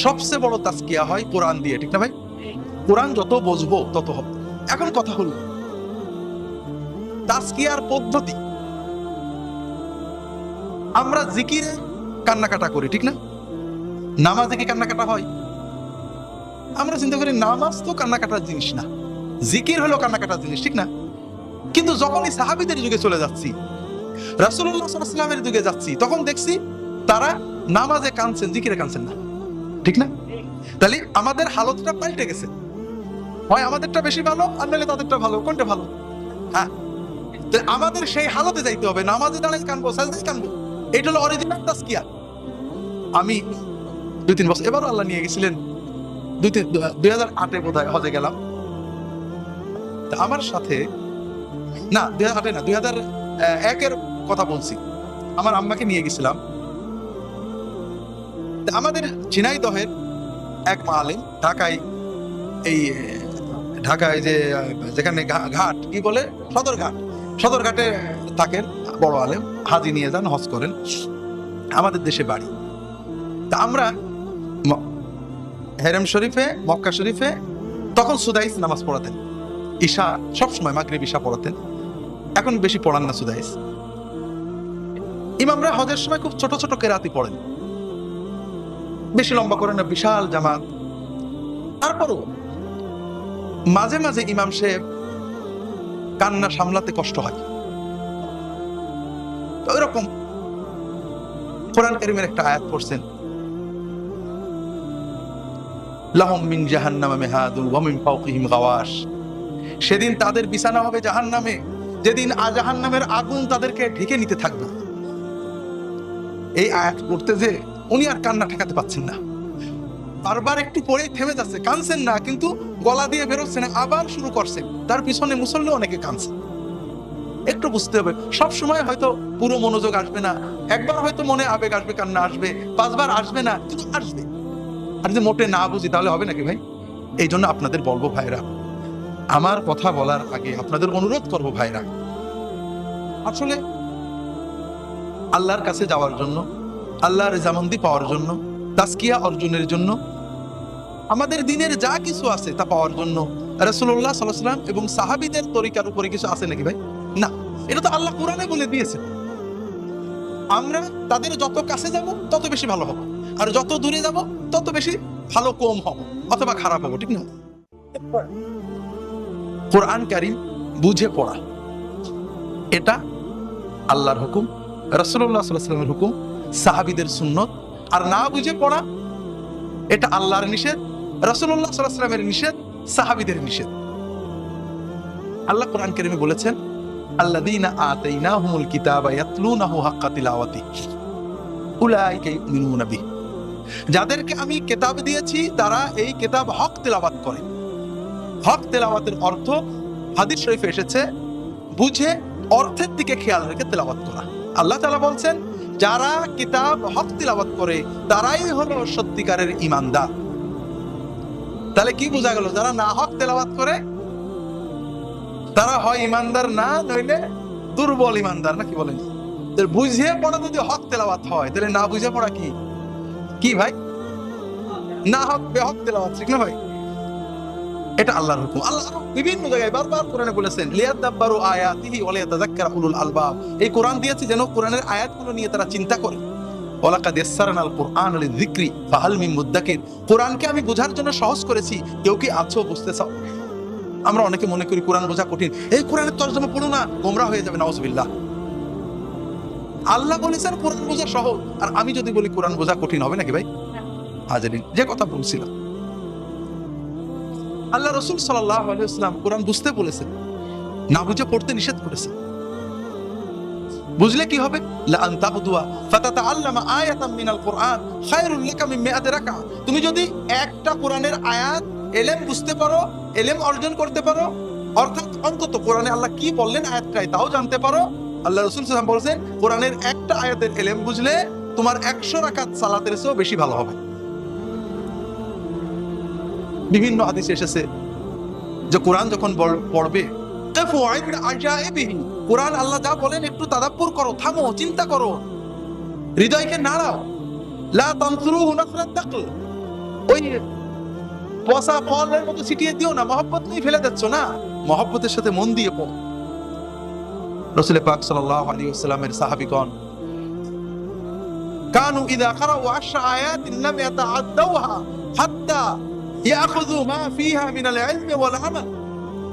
সবচেয়ে বড় তাজকিয়া হয় কোরআন দিয়ে, ঠিক না ভাই? কোরআন যত বুঝবো তত হবে। এখন কথা হলো তাজকিয়ার পদ্ধতি। আমরা জিকিরে কান্নাকাটা করি, ঠিক না? নামাজে কি কান্নাকাটা হয়? আমরা চিন্তা করি নামাজ তো কান্নাকাটার জিনিস না, জিকির হলো কান্নাকাটার জিনিস, ঠিক না? কিন্তু যখনই সাহাবীদের যুগে চলে যাচ্ছি, রাসূলুল্লাহ সাল্লাল্লাহু আলাইহি ওয়াসাল্লামের যুগে যাচ্ছি, তখন দেখছি তারা নামাজে কাঁদছেন, জিকিরে কাঁদছেন না, ঠিক না? তাহলে আমাদের হালতটা পাল্টে গেছে। হয় আমাদেরটা বেশি ভালো, আর নাহলে তাদেরটা ভালো। কোনটা ভালো? হ্যাঁ, আমাদের সেই হালতে যাইতে হবে, নামাজে দাঁড়াই কানবো, সাজদায় কানবো। এটা হলো অরিজিনাল তাজকিয়া। আমি 2-3 বছর, এবারও আল্লাহ নিয়ে গেছিলেন 2008-এ বোধহয় হজে গেলাম। আমার সাথে, না 2008-এ না, 2001-এর কথা বলছি। আমার আম্মাকে নিয়ে গেছিলাম। আমাদের ঝিনাইদহের এক আলেম ঢাকায়, এই ঢাকায় যে যেখানে ঘাট কি বলে, সদরঘাটে থাকেন, বড় আলেম, হাজি নিয়ে যান, হজ করেন, আমাদের দেশে বাড়ি। তা আমরা হেরেম শরীফে, মক্কা শরীফে তখন সুদাইস নামাজ পড়াতেন, ঈশা সবসময়, মাগরিব ঈশা পড়াতেন। এখন বেশি পড়ান না সুদাইস। ইমামরা হজের সময় খুব ছোট ছোট কেরাতি পড়েন, বেশি লম্বা করেন না, বিশাল জামাত। তারপরও মাঝে মাঝে ইমাম সাহেব কান্না সামলাতে কষ্ট হয়। তো এরকম কোরআন কারীমের একটা আয়াত পড়ছেন, লাহুম মিন জাহান্নামা মিহাদুন ওয়া মিন ফাওকিহিম গাওয়াশ। সেদিন তাদের বিছানা হবে জাহান্নামে, যেদিন জাহান্নামের আগুন তাদেরকে ঢেকে নিতে থাকবে। এই আয়াত পড়তে যে উনি আর কান্না ঠেকাতে পাচ্ছেন না, বারবার একটু পরে থেমে যাচ্ছে, কাঁদছেন না কিন্তু গলা দিয়ে বেরোচ্ছে না, আবার শুরু করছেন। তার পিছনে মুসল্লি অনেকে কাঁদছে। একটু বুঝতে হবে, সব সময় হয়তো পুরো মনোযোগ আসবে না, একবার হয়তো মনে আবেগ আসবে, কান্না আসবে, 5 বার আসবে না, কিন্তু আসবে। আর যদি মোটে না বুঝি তাহলে হবে নাকি ভাই? এই জন্য আপনাদের বলবো ভাইরা, আমার কথা বলার আগে আপনাদের অনুরোধ করবো ভাইরা, আসলে আল্লাহর কাছে যাওয়ার জন্য, আল্লাহর রেজামন্দি পাওয়ার জন্য, তাজকিয়া অর্জনের জন্য, আমাদের দিনের যা কিছু আছে তা পাওয়ার জন্য রাসূলুল্লাহ সাল্লাল্লাহু আলাইহি ওয়াসাল্লাম এবং সাহাবীদের তরিকার উপরে কিছু আছে নাকি ভাই? না, এটা তো আল্লাহ কোরআনে বলে দিয়েছে। আমরা তাদের যত কাছে যাব তত বেশি ভালো হবে, আর যত দূরে যাব তত বেশি ভালো কম হব অথবা খারাপ হব, ঠিক না? কোরআন কারীম বুঝে পড়া, এটা আল্লাহর হুকুম, রাসূলুল্লাহ সাল্লাল্লাহু আলাইহি ওয়াসাল্লামের হুকুম, সাহাবীদের সুন্নত। আর না বুঝে পড়া, এটা আল্লাহর নিষেধ, রাসূলুল্লাহ সাল্লাল্লাহু আলাইহি ওয়াসাল্লামের নিষেধ, সাহাবীদের নিষেধ। আল্লাহ কোরআন কারীমে বলেছেন, আল্লাযীনা আতাইনাহুমুল কিতাবা ইয়াতলুনাহু হাক্কা তিলাওয়াতিহি উলাইকা ইউমিনুনা বিহি। যাদেরকে আমি কিতাব দিয়েছি তারা এই কিতাব হক তেলাওয়াত করে। হক তেলাওয়াতের অর্থ হাদিস শরীফে এসেছে, বুঝে অর্থের দিকে খেয়াল রেখে তেলাওয়াত করা। আল্লাহ তাআলা বলছেন, যারা কিতাব হক তেলাওয়াত করে তারাই হলো সত্যিকারের ঈমানদার। তাহলে কি বোঝা গেল? যারা না হক তেলাওয়াত করে তারা হয় ঈমানদার না, নইলে দুর্বল ঈমানদার, নাকি বলেন? বুঝে পড়া যদি হক তেলাওয়াত হয়, তাহলে না বুঝে পড়া কি কি ভাই? না হক বেহক তেলাওয়াত, ঠিক না ভাই? এটা আল্লাহর হুকুম। আল্লাহ বিভিন্ন জায়গায় বারবার কোরআনে বলেছেন, লিয়াদাব্বারু আয়াতিহি ওয়া লিয়াতাযাক্কারা উলুল আলবাব। এই কোরআন দিয়েছি যেন কোরআনের আয়াতগুলো নিয়ে তারা চিন্তা করে। ওয়ালাকাদ ইয়াসসারনাল কুরআনা লিযিকরি ফাহাল মিন মুদ্দাকির। কোরআনকে আমি বোঝার জন্য সহজ করেছি, কেউ কি আছো বুঝতে চাও? আমরা অনেকে মনে করি কোরআন বোঝা কঠিন, এই কোরআনের তরজমা পড়ো না, গোমরা হয়ে যাবে, নাউজুবিল্লাহ। আল্লাহ বলেছেন কোরআন বোঝা সহজ, আর আমি যদি বলি কোরআন বোঝা কঠিন, হবে নাকি ভাই? হাজারিন, যে কথা বলছিলাম, আল্লাহ রাসূল সাল্লাল্লাহু আলাইহি ওয়াসাল্লাম কোরআন বুঝতে বলেছেন, না বুঝে পড়তে নিষেধ করেছেন। বুঝলে কি হবে? লা আন তাবদুয়া ফাতাতাআল্লামা আয়াতাম মিনাল কুরআন খায়রুল লাকা মিন মিআতি রাকা। তুমি যদি একটা কোরআনের আয়াত ইলম বুঝতে পারো, ইলম অর্জন করতে পারো, অর্থাৎ অন্তত কোরআনে আল্লাহ কি বললেন আয়াতটায় তাও জানতে পারো। আল্লাহ রাসূল সাল্লাল্লাহু আলাইহি ওয়াসাল্লাম বলেছেন, কোরআনের একটা আয়াতের ইলম বুঝলে তোমার 100 রাকাত সালাতের চেয়েও বেশি ভালো হবে। বিভিন্ন হাদিসে এসেছে যে কোরআন যখন পড়বে, কোরআন আল্লাহ যা বলেন একটু তাদাব্বুর করো, থামো, চিন্তা করো, হৃদয়কে নাড়াও। লা তানসুরুহু নাসরাত তাকল, ওই পচা ফলের মতো ছিটিয়ে দিও না, মহব্বত নিয়ে ফেলে দিচ্ছ না, মহব্বতের সাথে মন দিয়ে পড়ো। রাসূল পাক সাল্লাল্লাহু আলাইহি ওয়াসাল্লামের সাহাবীগণ কানু ইযা ক্বারাউ 10 আয়াতিন লাম ইয়াতাআদ্দাউহা হাত্তা ইয়াখুযু মা ফিহা মিনাল ইলমি ওয়াল আমাল।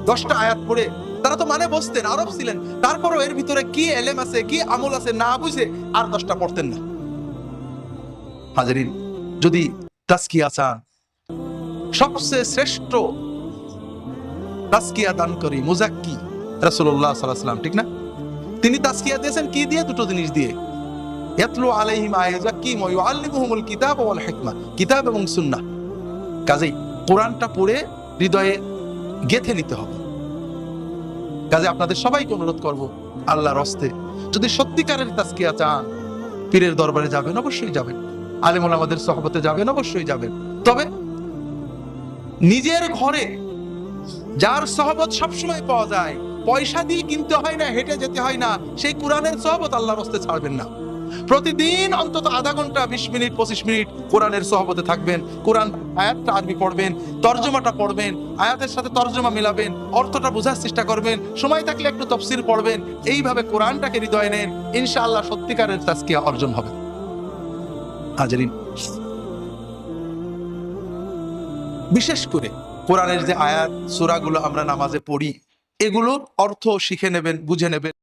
10টা আয়াত পড়ে তারা তো মানে বসতেন, আরব ছিলেন, তারপরও এর ভিতরে কি এলেম আছে, কি আমল আছে না বুঝে আর 10টা পড়তেন না। হাজিরিন, যদি তাজকিয়া চান, সবচেয়ে শ্রেষ্ঠ তাজকিয়া দান করি মুজাক্কি রাসূলুল্লাহ সাল্লাল্লাহু আলাইহি ওয়াসাল্লাম, ঠিক না? তিনি তাজকিয়া দিয়েছেন কি দিয়ে? দুটো জিনিস দিয়ে। ইয়াতলু আলাইহিম আয়াযাক্কিম ওয়া ইউআল্লিমুহুমুল কিতাব ওয়াল হিকমা, কিতাব এবং সুন্নাহ। কাজেই কোরআনটা পড়ে হৃদয়ে গেঁথে নিতে হবে। কাজে আপনাদের সবাইকে অনুরোধ করব, আল্লাহর হস্তে যদি সত্যিকারের তাজকিয়া চান, পীরের দরবারে যাবেন, অবশ্যই যাবেন, আলেম ওলামাদের সোহবতে যাবেন, অবশ্যই যাবেন। তবে নিজের ঘরে যার সোহবত সবসময় পাওয়া যায়, পয়সা দিয়ে কিনতে হয় না, হেঁটে যেতে হয় না, সেই কোরআনের সোহবত আল্লাহর হস্তে ছাড়বেন না। প্রতিদিন অন্তত আধা ঘন্টা, 20 মিনিট, 25 মিনিট কোরআনের সোহবতে থাকবেন। কোরআন আয়াতটা আরবি পড়বেন, তর্জমাটা পড়বেন, আয়াতের সাথে তর্জমা মিলাবেন, অর্থটা বোঝার চেষ্টা করবেন, সময় থাকলে একটু তাফসীর পড়বেন। এইভাবে কোরআনটাকে হৃদয়ে নেন, ইনশাআল্লাহ সত্যিকারের তাজকিয়া অর্জন হবে। হাজিরিন, বিশেষ করে কোরআনের যে আয়াত সূরাগুলো আমরা নামাজে পড়ি, এগুলোর অর্থ শিখে নেবেন, বুঝে নেবেন।